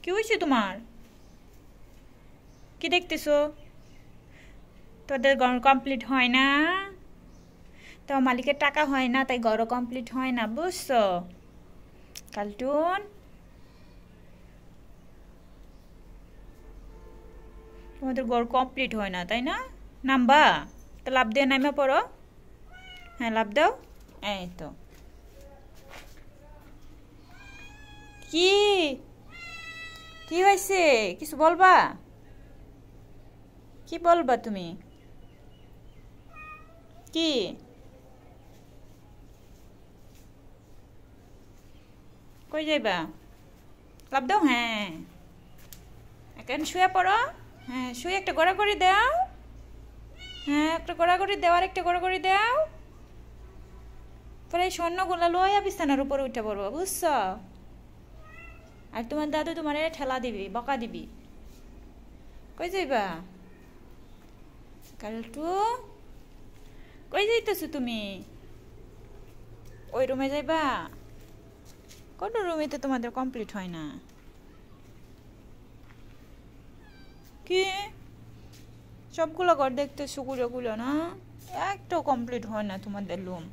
কি হয়েছে তোমার? কি দেখতেছো? তোদের ঘর কমপ্লিট হয় না? তো মালিকের টাকা হয় না, তাই ঘরও কমপ্লিট হয় না, বুঝছো? কালটুন, তোমাদের ঘর কমপ্লিট হয় না তাই না? নামবা? তো লাভ দিয়ে নামা পড়ো। হ্যাঁ, লাভ দাও। এই তো। কি কি হয়েছে? কিছু বলবা? কি বলবা তুমি? কি কই যাইবা? লাভ দাও। হ্যাঁ, এখন শুয়ে পড়ো। হ্যাঁ, শুয়ে একটা গড়াগড়ি দাও। হ্যাঁ, একটা গড়াগড়ি দাও, আর একটা গড়াগড়ি দাও। পরে এই স্বর্ণগুলো লইয়া বিছানার উপরে উঠে পড়বো, বুঝছো? আর তোমার দাদু তোমার ঠেলা দিবি, বকা দিবি। কই যাইবা? কালটু, কই যাইতেছো তুমি? ওই রুমে যাইবা? কোন রুমে তো তোমাদের কমপ্লিট হয় না? কি সবগুলো ঘর দেখতে সুগুলো গুলো না, একটাও কমপ্লিট হয় না তোমাদের রুম।